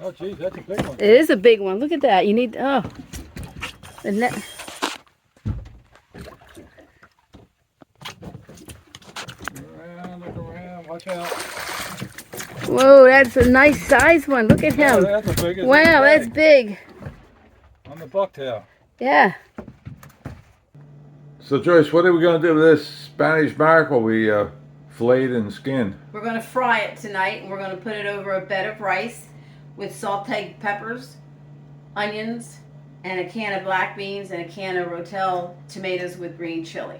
Oh, geez, that's a big one. It is a big one. Look at that. You need, oh. The net. Look around, watch out. Whoa, that's a nice size one. Look at him. Oh, that's the biggest. Wow, that's big. On the bucktail. Yeah. So Joyce, what are we going to do with this Spanish mackerel we filleted and skinned? We're going to fry it tonight, and we're going to put it over a bed of rice with sauteed peppers, onions, and a can of black beans and a can of rotel tomatoes with green chili.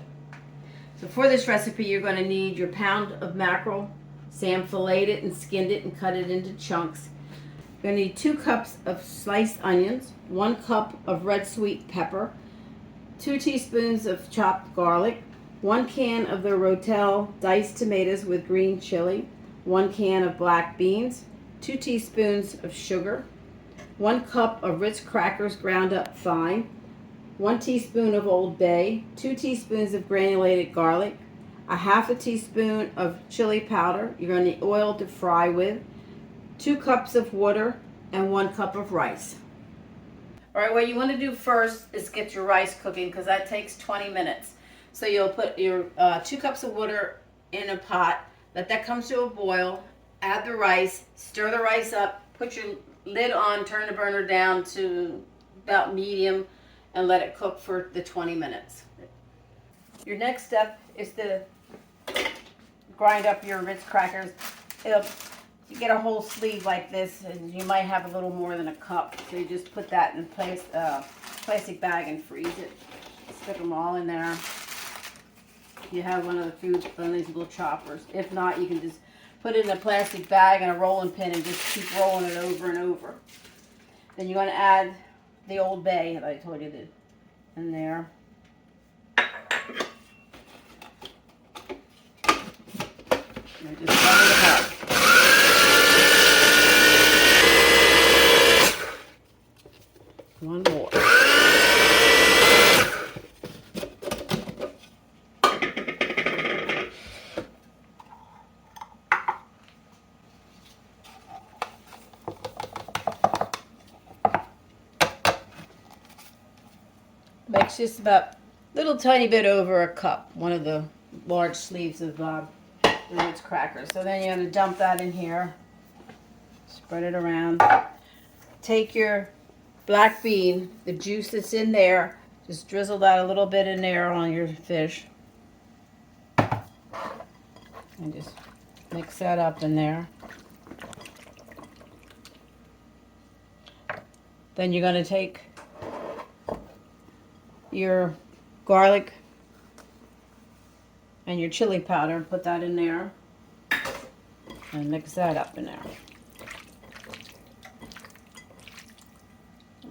So for this recipe, you're going to need your pound of mackerel. Sam filleted it and skinned it and cut it into chunks. You're going to need 2 cups of sliced onions, 1 cup of red sweet pepper, 2 teaspoons of chopped garlic, 1 can of the rotel diced tomatoes with green chili, 1 can of black beans, 2 teaspoons of sugar, 1 cup of Ritz crackers ground up fine, 1 teaspoon of Old Bay, 2 teaspoons of granulated garlic, a half a teaspoon of chili powder you're going to need oil to fry with, 2 cups of water, and 1 cup of rice. All right, what you want to do first is get your rice cooking because that takes 20 minutes. So you'll put your 2 cups of water in a pot, let that come to a boil, add the rice, stir the rice up, put your lid on, turn the burner down to about medium, and let it cook for the 20 minutes. Your next step is to grind up your Ritz crackers. You get a whole sleeve like this, and you might have a little more than a cup. So you just put that in a plastic bag and freeze it. Stick them all in there. You have one of these little choppers. If not, you can just put it in a plastic bag and a rolling pin and just keep rolling it over and over. Then you're going to add the Old Bay that I told you in there. And just cover it up. One more. Makes just about a little tiny bit over a cup, one of the large sleeves of the Ritz crackers. So then you're going to dump that in here, spread it around. Take your black bean, the juice that's in there, just drizzle that a little bit in there on your fish. And just mix that up in there. Then you're going to take your garlic and your chili powder and put that in there and mix that up in there.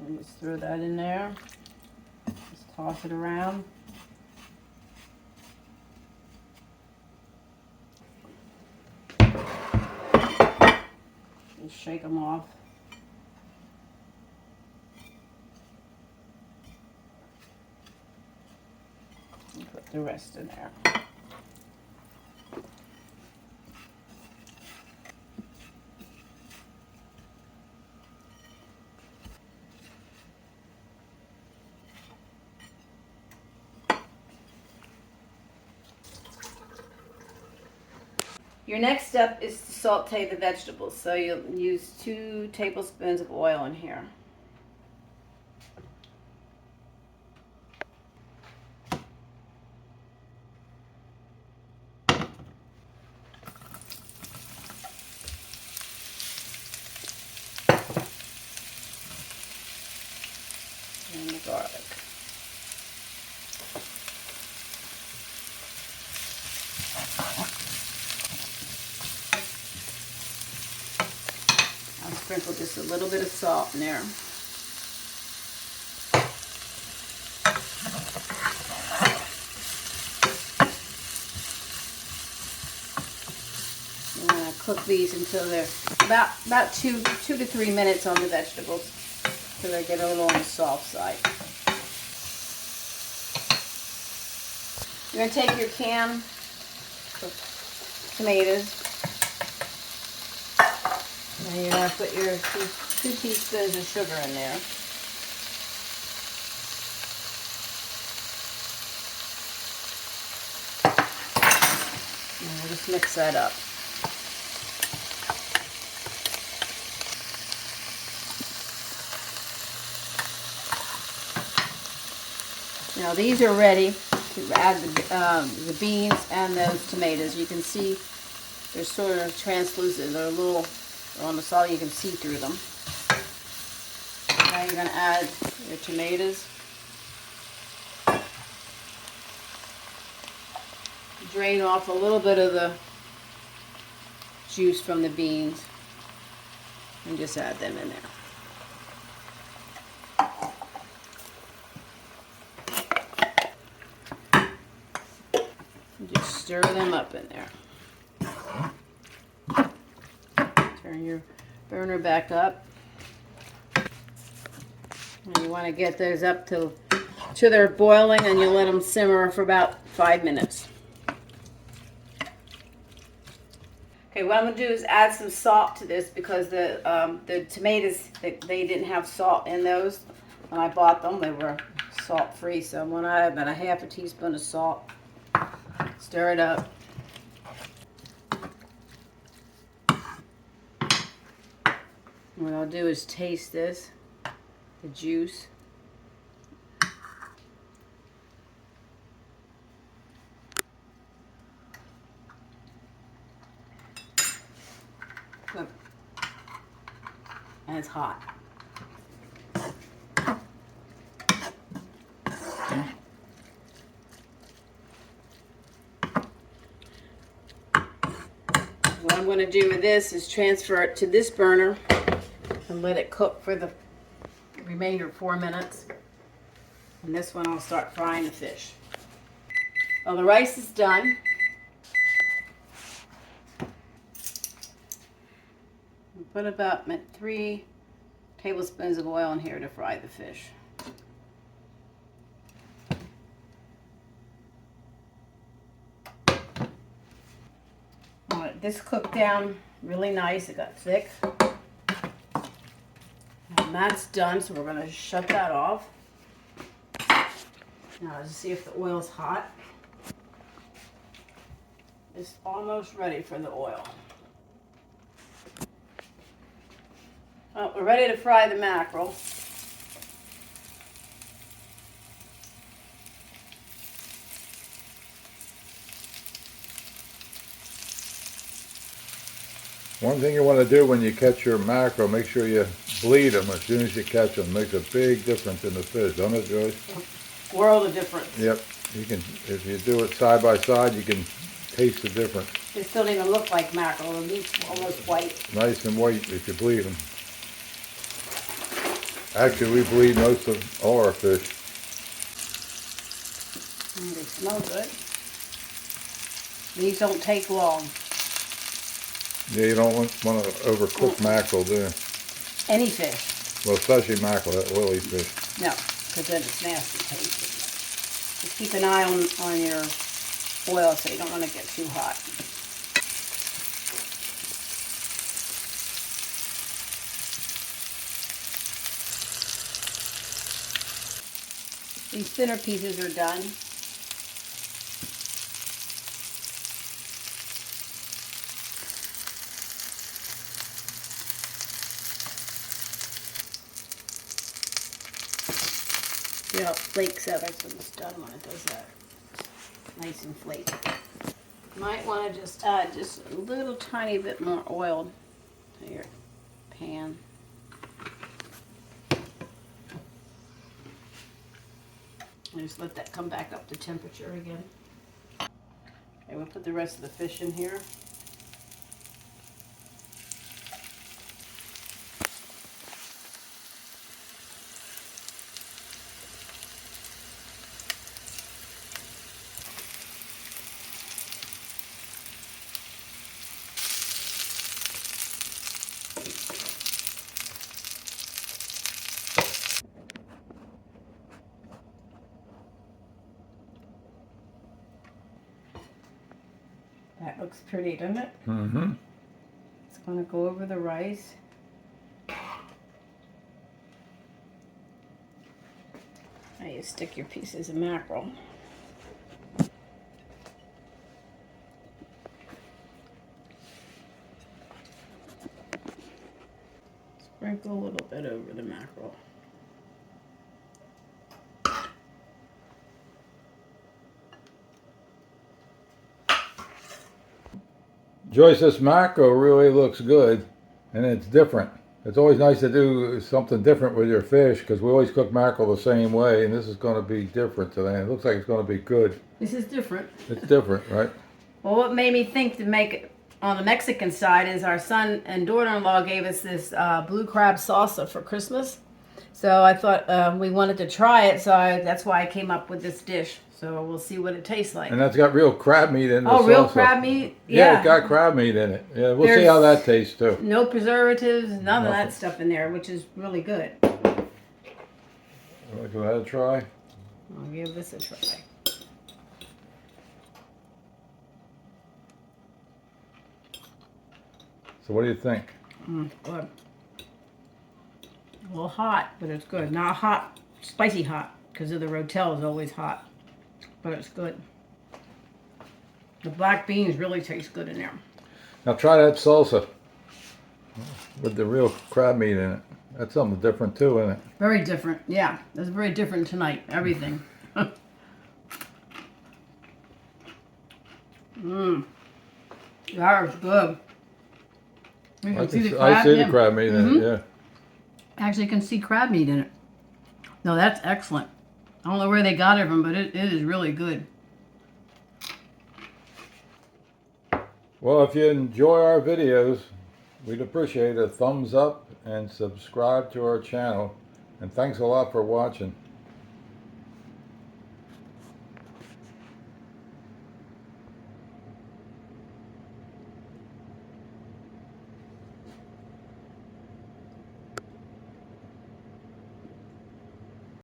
And just throw that in there. Just toss it around. Just shake them off. And put the rest in there. Your next step is to saute the vegetables. So you'll use 2 tablespoons of oil in here. And the garlic. Sprinkle just a little bit of salt in there. I'm going to cook these until they're about 2 to 3 minutes on the vegetables, until they get a little on the soft side. You're going to take your can of tomatoes. And you're going to put your 2 teaspoons of sugar in there. And we'll just mix that up. Now these are ready to add the beans and those tomatoes. You can see they're sort of translucent. They're a little on the salt. You can see through them. Now you're going to add your tomatoes. Drain off a little bit of the juice from the beans and just add them in there. Just stir them up in there. Turn your burner back up. And you want to get those up to they're boiling, and you let them simmer for about 5 minutes. Okay, what I'm going to do is add some salt to this because the tomatoes, they didn't have salt in those. When I bought them, they were salt free. So I'm going to add about a half a teaspoon of salt. Stir it up. What I'll do is taste this, the juice. Look. And it's hot. What I'm going to do with this is transfer it to this burner and let it cook for the remainder of 4 minutes. And this one I'll start frying the fish. Well, the rice is done. I'll put about 3 tablespoons of oil in here to fry the fish. This cooked down really nice. It got thick. And that's done, so we're going to shut that off. Now let's see if the oil's hot. It's almost ready for the oil. Well, we're ready to fry the mackerel. One thing you want to do when you catch your mackerel, make sure you bleed them as soon as you catch them. It makes a big difference in the fish, don't it, Joyce? World of difference. Yep. You can, if you do it side by side, you can taste the difference. They still don't even look like mackerel. The meat's almost white. Nice and white if you bleed them. Actually, we bleed most of all our fish. And they smell good. These don't take long. Yeah, you don't want to overcook mackerel, do you? Any fish. Well, especially mackerel, that oily fish. No, because then it's nasty tasting. Just keep an eye on your oil so you don't want to get too hot. These thinner pieces are done. See how it flakes out. That's when it's done, when it does that. Nice and flaky. Might want to just add just a little tiny bit more oil to your pan. And just let that come back up to temperature again. Okay, we'll put the rest of the fish in here. That looks pretty, doesn't it? Mm-hmm. It's going to go over the rice. Now you stick your pieces of mackerel. Sprinkle a little bit over the mackerel. Joyce, this mackerel really looks good, and it's different. It's always nice to do something different with your fish, because we always cook mackerel the same way, and this is going to be different today. It looks like it's going to be good. This is different. It's different, right? Well, what made me think to make it on the Mexican side is our son and daughter-in-law gave us this blue crab salsa for Christmas. So I thought we wanted to try it, so that's why I came up with this dish. So we'll see what it tastes like. And that's got real crab meat in it. Oh, real crab meat? Yeah, it's got crab meat in it. Yeah, we'll see how that tastes too. No preservatives, none of that stuff in there, which is really good. Want to go ahead and try? I'll give this a try. So what do you think? Good. A little hot, but it's good. Not hot, spicy hot, because of the rotel is always hot. But it's good. The black beans really taste good in there. Now try that salsa with the real crab meat in it. That's something different too, isn't it? Very different, yeah. That's very different tonight. Everything. That is good. You can see the crab. I see the crab meat in it, yeah. Actually, you can see crab meat in it. No, that's excellent. I don't know where they got it from, but it is really good. Well, if you enjoy our videos, we'd appreciate a thumbs up and subscribe to our channel. And thanks a lot for watching.